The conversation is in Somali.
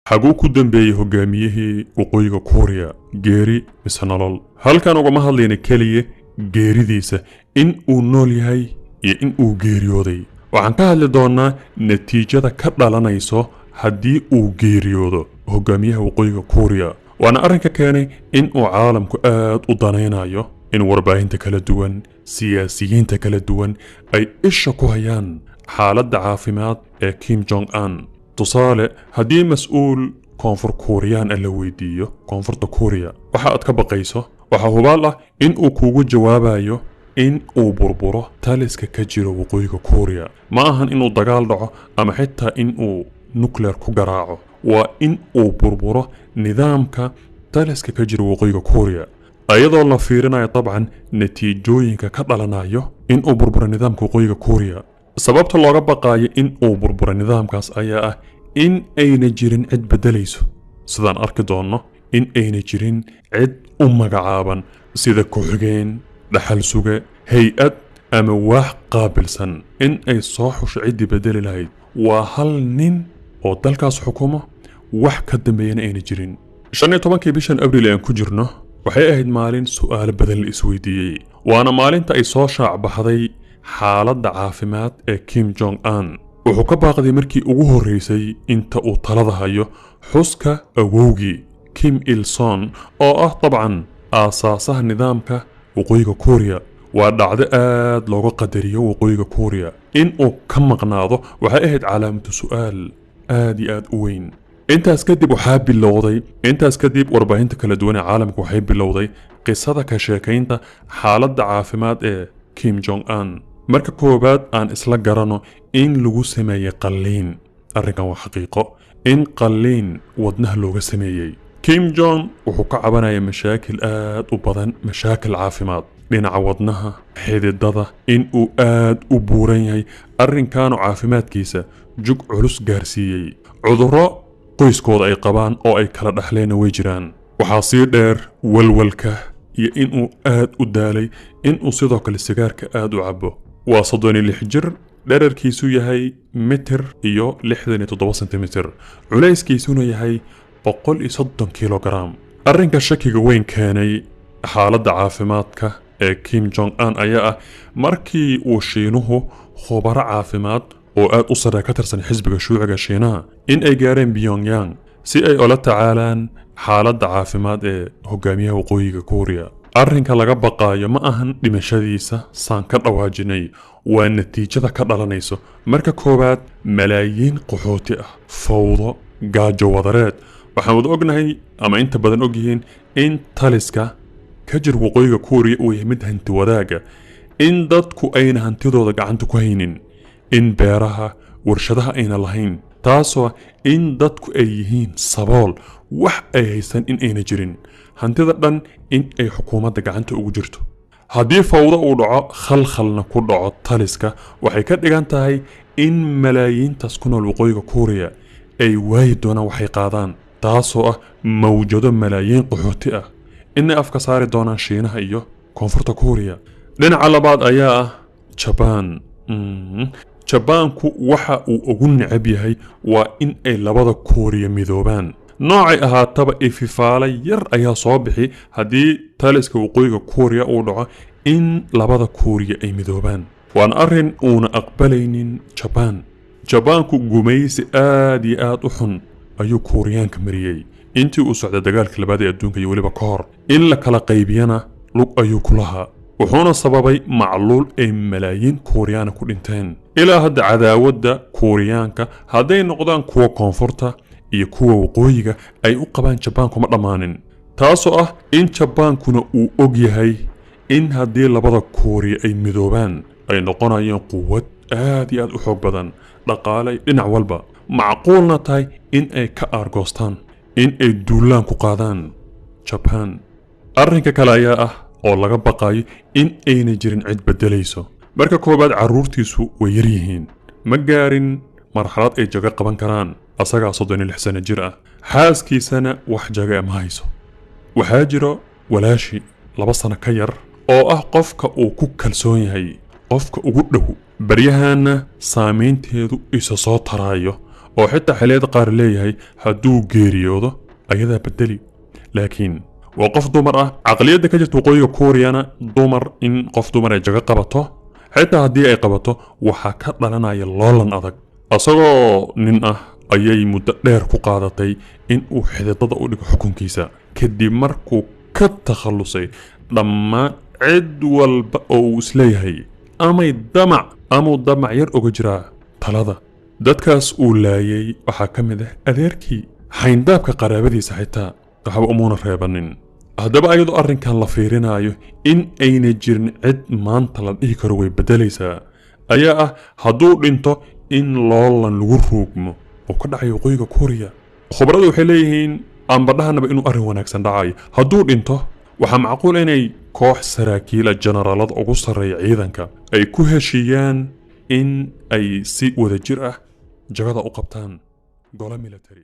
xaguu ku dambeeyay hogaamiyihii waqooyiga Korea geeri mise nolol halkan ugama hadlayna kaliya geeridiisa in uu nool yahay iyo in uu geeriyooday waxaan ka hadli doonaa natiijada ka dhalanayso haddii uu geeriyoodo hogaamiyaha waqooyiga Korea waana arrinka keenay in uu caalamku aad u danaynayo in warbaahinta kala duwan siyaasiyiinta kala duwan ay isha ku hayaan xaaladda caafimaad ee Kim Jong Un tusaale haddii mas'uul koonfur Korean la weydiiyo koonfurta Korea waxa aad ka baqayso waxa hubaal ah in uu kugu jawaabayo in uu burburo taliska ka jiro waqooyiga Korea ma ahan inuu dagaal dhaco ama xitaa in uu nuclear ku garaaco waa in uu burburo nidaamka taliska ka jiro waqooyiga Korea ayadoo la fiirinayo dabcan natiijooyinka ka dhalanayo in uu burburo nidaamka waqooyiga Korea sababta looga baqaayo in uu burburo nidaamkaas ayaa ah in ayna jirin cid bedelayso sidaan arki doono in ayna jirin cid u magacaaban sida ku-xigeen dhaxal suge hay-ad ama waax qaabilsan in ay soo xusho ciddii bedeli lahayd waa hal nin oo dalkaas xukumo wax ka dambeeyana ayna jirin 15 bishan abriil aan ku jirno waxay ahayd maalin su'aalo badan la isweydiiyey waana maalinta ay soo shaac baxday xaaladda caafimaad ee Kim Jong Un wuxuu ka baaqday markii ugu horeysay inta uu talada hayo xuska awowgii Kim Il Sung oo ah dabcan aasaasaha nidaamka waqooyiga Korea waa dhacdo aad looga qadariyo waqooyiga Korea in uu ka maqnaado waxay ahayd calaamatu su'aal aad iyo aad u weyn intaas kadib warbaahinta kala duwan ee caalamka waxay bilowday qisada ka sheekaynta xaaladda caafimaad ee Kim Jong Un marka koobaad aan isla garano in lagu sameeyay qalliin arrinkan waa xaqiiqo in qalliin wadnaha looga sameeyay Kim Jong wuxuu ka cabanaya mashaakil aad u badan mashaakil caafimaad dhinaca wadnaha xididada in uu aad u buuran yahay arrinkan caafimaadkiisa jug culus gaarsiiyay cudurro qoyskooda ay qabaan oo ay kala dhaxleen way jiraan waxaa sii dheer walwalka iyo in uu aad u daalay in uu sidoo kale sigaarka aad u cabo waa 36 jir dhererkiisu yahay mitir iyo 67 sentimitir culayskiisuna yahay 130 kilogram arrinka shakiga weyn keenay xaaladda caafimaadka ee Kim Jong Un ayaa ah markii uu Shiinuhu khubaro caafimaad oo aad u sare ka tirsan xisbiga shuuciga Shiinaha in ay gaareen Pyongyang si ay ula tacaalaan xaaladda caafimaad ee hogaamiyaha waqooyiga Korea arrinka laga baqaayo ma ahan dhimashadiisa saan ka dhawaajinay waa natiijada ka dhalanayso marka koobaad malaayiin qaxooti ah fawdo gaajo wadareed waxaan wada ognahay ama inta badan ogyihiin in taliska ka jir waqooyiga Korea uu yahay mid hanti wadaaga in dadku ayna hantidooda gacanta ku haynin in beeraha warshadaha ayna lahayn taasoo in dadku ay yihiin sabool wax ay haysan in ayna jirin hantida dhan in ay xukuumadda gacanta ugu jirto haddii fawdo uu dhaco khalkhalna ku dhaco taliska waxay ka dhigan tahay in malaayiintaas ku nool waqooyiga Korea ay waayi doonaan waxay qaadaan taasoo ah mawjado malaayiin qaxooti ah inay afka saari doonaan Shiinaha iyo koonfurta Korea dhinaca labaad ayaa ah Japan Jabaanku waxa uu ugu necab yahay waa in ay labada Korea midoobaan noocay ahaataba ififaala yar ayaa soo bixi haddii taliska waqooyiga Korea uu dhaco in labada Korea ay midoobaan waan arrin uuna aqbalaynin Jabaanku gumaysi aad iyo aad u xun ayuu Koreaanka mariyay intii uu socday dagaalkii labaad ee adduunka iyo waliba ka hor in la kala qaybiyana lug ayuu ku lahaa wuxuuna sababay macluul ay malaayiin Koreaan ku dhinteen ilaa hadda cadaawadda Koreaanka hadday noqdaan kuwa koonfurta iyo kuwa waqooyiga ay u qabaan Jabaanku ma dhamaanin taasoo ah in Jabaankuna uu og yahay in haddii labada Korea ay midoobaan ay noqonayaan quwad aad iyo aad u xoog badan dhaqaale dhinac walba macquulna tahay in ay ka aargoostaan in ay duulaan ku qaadaan Japan arrinka kale ayaa ah oo laga baqayo in ayna jirin cid bedelayso marka koobaad caruurtiisu way yar yihiin ma gaarin marxalad ay jaga qaban karaan asagaa 36 sano jir ah xaaskiisana wax jaga ma hayso waxaa jiro walaashi 2 sano ka yar oo ah qofka uu ku kalsoon yahay qofka ugu dhow baryahana saameynteedu isa soo taraayo oo xitaa xilliyada qaar leeyahay hadduu geeriyoodo ayadaa bedeli laakiin waa qof dumar ah caqliyadda ka jirta waqooyiga kuuriyana dumar in qof dumar ay jago qabato xitaa haddii ay qabato waxaa ka dhalanaya loolan adag asagoo nin ah ayay muddo dheer ku qaadatay in uu xididada u dhigo xukunkiisa kadib markuu ka takhallusay dhammaan cid walba oo uu isleeyahay amuu damac yar oga jiraa talada dadkaas uu laayay waxaa ka mid ah adeerkii xayndaabka qaraabadiisa xitaa waxba umuuna reebanin haddaba ayadoo arrinkan la fiirinayo in ayna jirin cid maanta la dhihi karo way beddelaysaa ayaa ah hadduu dhinto in loolan lagu ruugmo oo ka dhacayo waqooyiga kuuriya khubaradu waxay leeyihiin aanbadhahanaba inuu arrin wanaagsan dhacayo hadduu dhinto waxaa macquul inay koox saraakiila generaalada ugu sarreeya ciidanka ay ku heshiiyaan in ay si wadajir ah jagada u qabtaan golo military